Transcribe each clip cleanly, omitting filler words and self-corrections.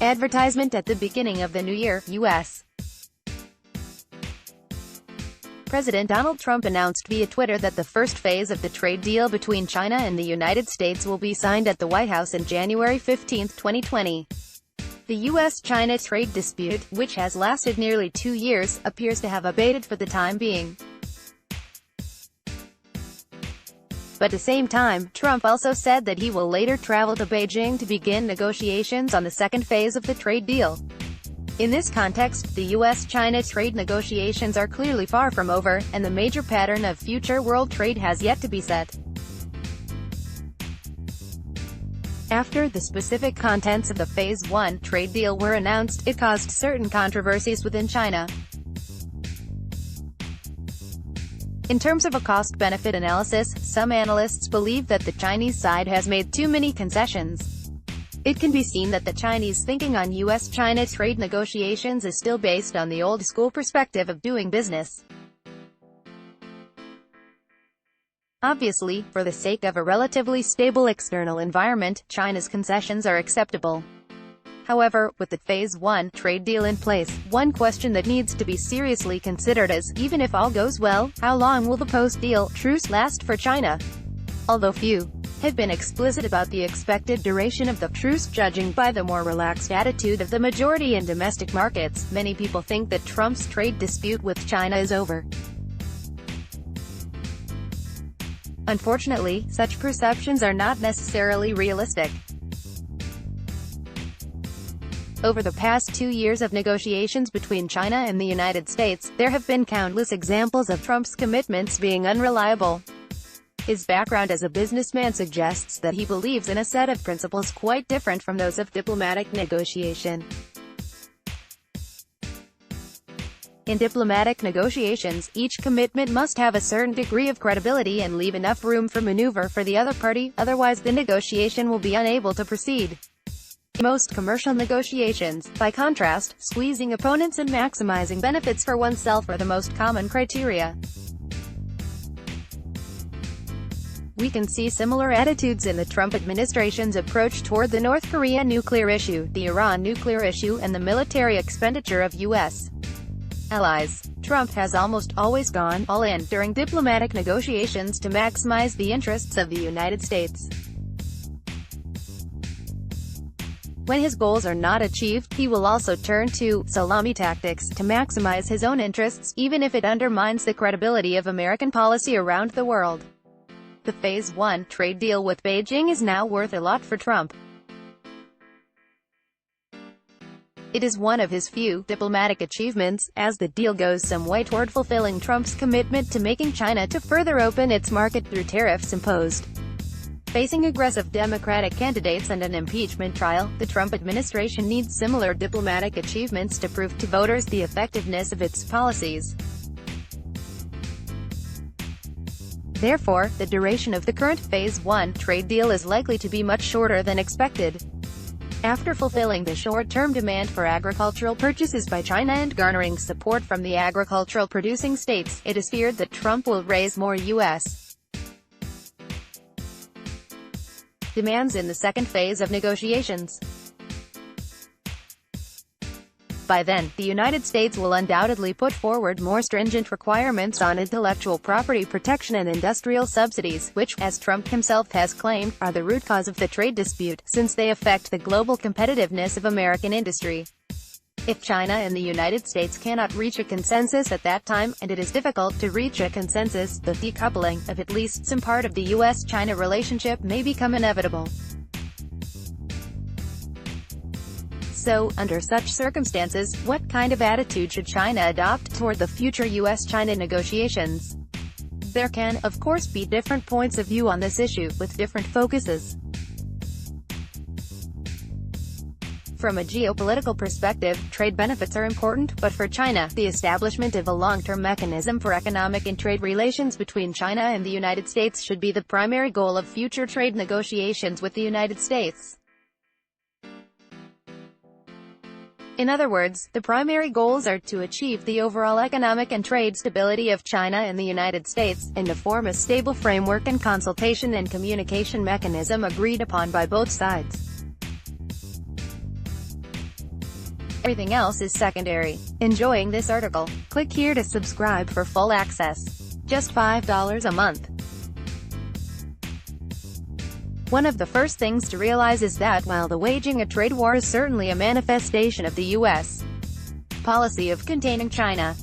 Advertisement at the beginning of the new year, U.S. President Donald Trump announced via Twitter that the first phase of the trade deal between China and the United States will be signed at the White House on January 15, 2020. The U.S.-China trade dispute, which has lasted nearly 2 years, appears to have abated for the time being. But at the same time, Trump also said that he will later travel to Beijing to begin negotiations on the second phase of the trade deal. In this context, the U.S.-China trade negotiations are clearly far from over, and the major pattern of future world trade has yet to be set. After the specific contents of the Phase 1 trade deal were announced, it caused certain controversies within China. In terms of a cost-benefit analysis, some analysts believe that the Chinese side has made too many concessions. It can be seen that the Chinese thinking on U.S.-China trade negotiations is still based on the old-school perspective of doing business. Obviously, for the sake of a relatively stable external environment, China's concessions are acceptable. However, with the Phase 1 trade deal in place, one question that needs to be seriously considered is, even if all goes well, how long will the post-deal truce last for China? Although few have been explicit about the expected duration of the truce, judging by the more relaxed attitude of the majority in domestic markets, many people think that Trump's trade dispute with China is over. Unfortunately, such perceptions are not necessarily realistic. Over the past 2 years of negotiations between China and the United States, there have been countless examples of Trump's commitments being unreliable. His background as a businessman suggests that he believes in a set of principles quite different from those of diplomatic negotiation. In diplomatic negotiations, each commitment must have a certain degree of credibility and leave enough room for maneuver for the other party, otherwise the negotiation will be unable to proceed. In most commercial negotiations, by contrast, squeezing opponents and maximizing benefits for oneself are the most common criteria. We can see similar attitudes in the Trump administration's approach toward the North Korea nuclear issue, the Iran nuclear issue, and the military expenditure of U.S. allies. Trump has almost always gone all in during diplomatic negotiations to maximize the interests of the United States. When his goals are not achieved, he will also turn to salami tactics to maximize his own interests, even if it undermines the credibility of American policy around the world. The Phase 1 trade deal with Beijing is now worth a lot for Trump. It is one of his few diplomatic achievements, as the deal goes some way toward fulfilling Trump's commitment to making China to further open its market through tariffs imposed. Facing aggressive Democratic candidates and an impeachment trial, the Trump administration needs similar diplomatic achievements to prove to voters the effectiveness of its policies. Therefore, the duration of the current Phase 1 trade deal is likely to be much shorter than expected. After fulfilling the short-term demand for agricultural purchases by China and garnering support from the agricultural producing states, it is feared that Trump will raise more U.S. demands in the second phase of negotiations. By then, the United States will undoubtedly put forward more stringent requirements on intellectual property protection and industrial subsidies, which, as Trump himself has claimed, are the root cause of the trade dispute, since they affect the global competitiveness of American industry. If China and the United States cannot reach a consensus at that time, and it is difficult to reach a consensus, the decoupling of at least some part of the U.S.-China relationship may become inevitable. So, under such circumstances, what kind of attitude should China adopt toward the future U.S.-China negotiations? There can, of course, be different points of view on this issue, with different focuses. From a geopolitical perspective, trade benefits are important, but for China, the establishment of a long-term mechanism for economic and trade relations between China and the United States should be the primary goal of future trade negotiations with the United States. In other words, the primary goals are to achieve the overall economic and trade stability of China and the United States, and to form a stable framework and consultation and communication mechanism agreed upon by both sides. Everything else is secondary. Enjoying this article? Click here to subscribe for full access. Just $5 a month. One of the first things to realize is that while the waging a trade war is certainly a manifestation of the U.S. policy of containing China,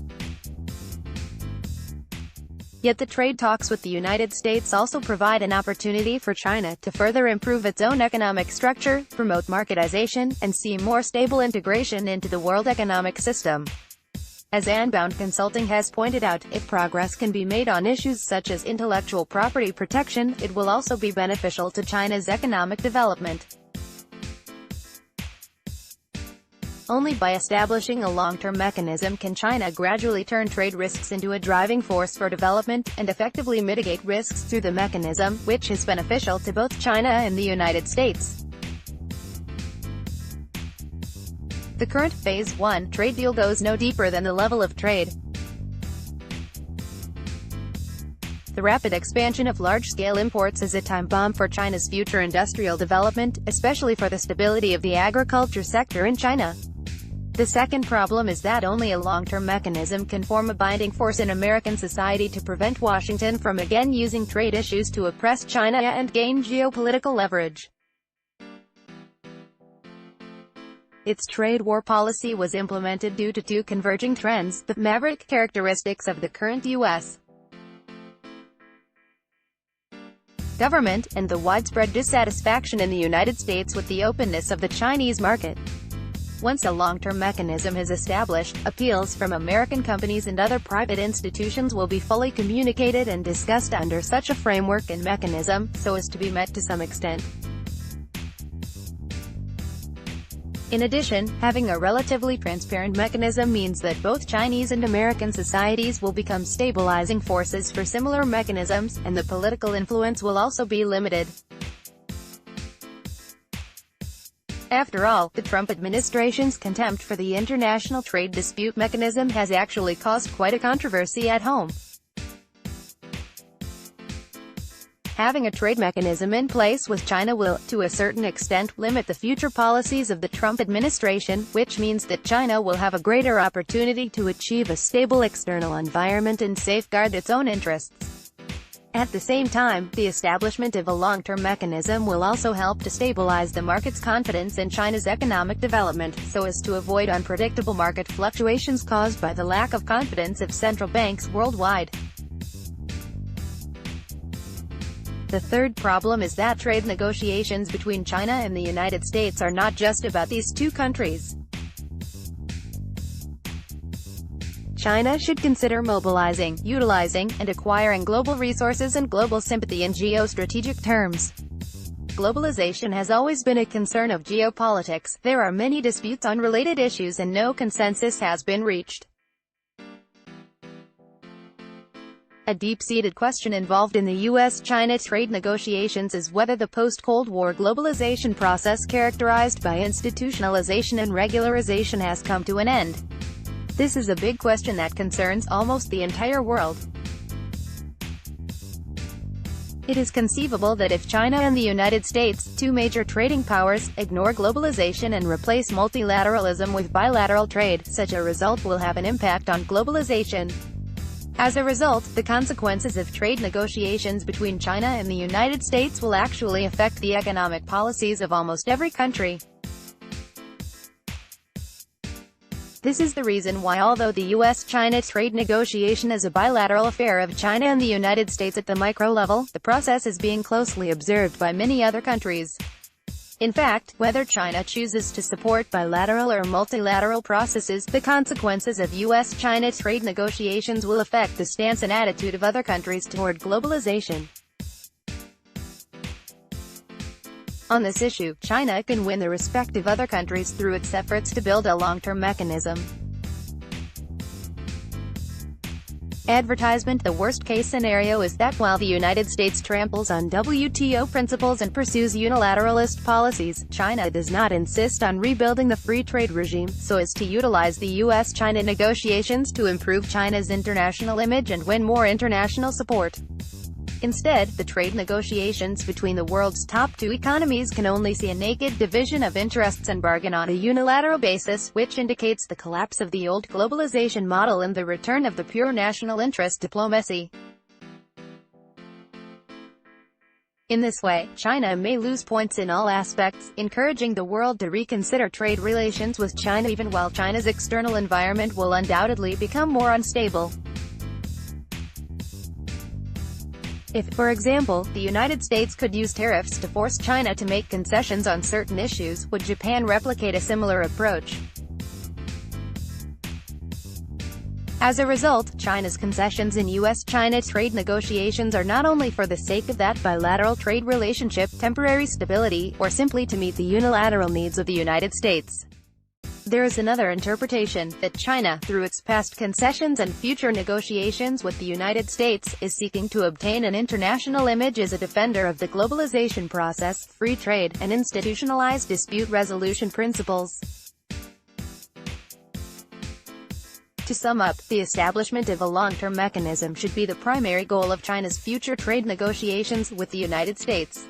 yet the trade talks with the United States also provide an opportunity for China to further improve its own economic structure, promote marketization, and see more stable integration into the world economic system. As Anbound Consulting has pointed out, if progress can be made on issues such as intellectual property protection, it will also be beneficial to China's economic development. Only by establishing a long-term mechanism can China gradually turn trade risks into a driving force for development, and effectively mitigate risks through the mechanism, which is beneficial to both China and the United States. The current Phase 1 trade deal goes no deeper than the level of trade. The rapid expansion of large-scale imports is a time bomb for China's future industrial development, especially for the stability of the agriculture sector in China. The second problem is that only a long-term mechanism can form a binding force in American society to prevent Washington from again using trade issues to oppress China and gain geopolitical leverage. Its trade war policy was implemented due to two converging trends: the maverick characteristics of the current U.S. government, and the widespread dissatisfaction in the United States with the openness of the Chinese market. Once a long-term mechanism is established, appeals from American companies and other private institutions will be fully communicated and discussed under such a framework and mechanism, so as to be met to some extent. In addition, having a relatively transparent mechanism means that both Chinese and American societies will become stabilizing forces for similar mechanisms, and the political influence will also be limited. After all, the Trump administration's contempt for the international trade dispute mechanism has actually caused quite a controversy at home. Having a trade mechanism in place with China will, to a certain extent, limit the future policies of the Trump administration, which means that China will have a greater opportunity to achieve a stable external environment and safeguard its own interests. At the same time, the establishment of a long-term mechanism will also help to stabilize the market's confidence in China's economic development, so as to avoid unpredictable market fluctuations caused by the lack of confidence of central banks worldwide. The third problem is that trade negotiations between China and the United States are not just about these two countries. China should consider mobilizing, utilizing, and acquiring global resources and global sympathy in geostrategic terms. Globalization has always been a concern of geopolitics. There are many disputes on related issues and no consensus has been reached. A deep-seated question involved in the U.S.-China trade negotiations is whether the post-Cold War globalization process characterized by institutionalization and regularization has come to an end. This is a big question that concerns almost the entire world. It is conceivable that if China and the United States, two major trading powers, ignore globalization and replace multilateralism with bilateral trade, such a result will have an impact on globalization. As a result, the consequences of trade negotiations between China and the United States will actually affect the economic policies of almost every country. This is the reason why, although the U.S.-China trade negotiation is a bilateral affair of China and the United States at the micro level, the process is being closely observed by many other countries. In fact, whether China chooses to support bilateral or multilateral processes, the consequences of U.S.-China trade negotiations will affect the stance and attitude of other countries toward globalization. On this issue, China can win the respect of other countries through its efforts to build a long-term mechanism. Advertisement. The worst-case scenario is that while the United States tramples on WTO principles and pursues unilateralist policies, China does not insist on rebuilding the free trade regime, so as to utilize the U.S.-China negotiations to improve China's international image and win more international support. Instead, the trade negotiations between the world's top two economies can only see a naked division of interests and bargain on a unilateral basis, which indicates the collapse of the old globalization model and the return of the pure national interest diplomacy. In this way, China may lose points in all aspects, encouraging the world to reconsider trade relations with China even while China's external environment will undoubtedly become more unstable. If, for example, the United States could use tariffs to force China to make concessions on certain issues, would Japan replicate a similar approach? As a result, China's concessions in US-China trade negotiations are not only for the sake of that bilateral trade relationship, temporary stability, or simply to meet the unilateral needs of the United States. There is another interpretation, that China, through its past concessions and future negotiations with the United States, is seeking to obtain an international image as a defender of the globalization process, free trade, and institutionalized dispute resolution principles. To sum up, the establishment of a long-term mechanism should be the primary goal of China's future trade negotiations with the United States.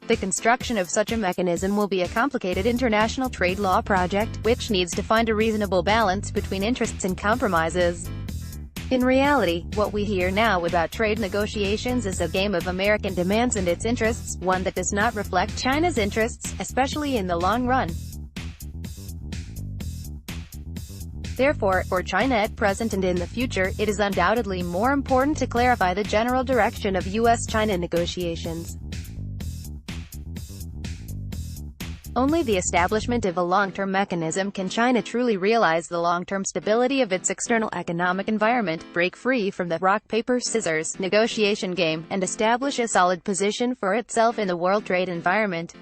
The construction of such a mechanism will be a complicated international trade law project, which needs to find a reasonable balance between interests and compromises. In reality, what we hear now about trade negotiations is a game of American demands and its interests, one that does not reflect China's interests, especially in the long run. Therefore, for China at present and in the future, it is undoubtedly more important to clarify the general direction of US-China negotiations. Only the establishment of a long-term mechanism can China truly realize the long-term stability of its external economic environment, break free from the rock-paper-scissors negotiation game, and establish a solid position for itself in the world trade environment.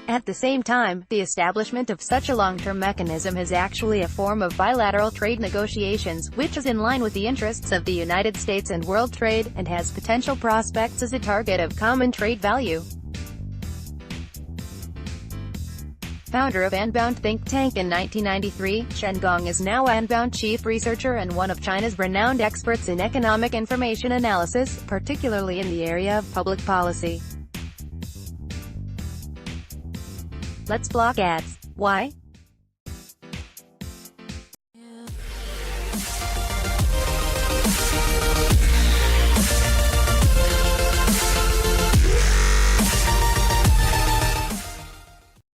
At the same time, the establishment of such a long-term mechanism is actually a form of bilateral trade negotiations, which is in line with the interests of the United States and world trade, and has potential prospects as a target of common trade value. Founder of Anbound think tank in 1993, Chen Gong is now Anbound chief researcher and one of China's renowned experts in economic information analysis, particularly in the area of public policy. Let's block ads. Why?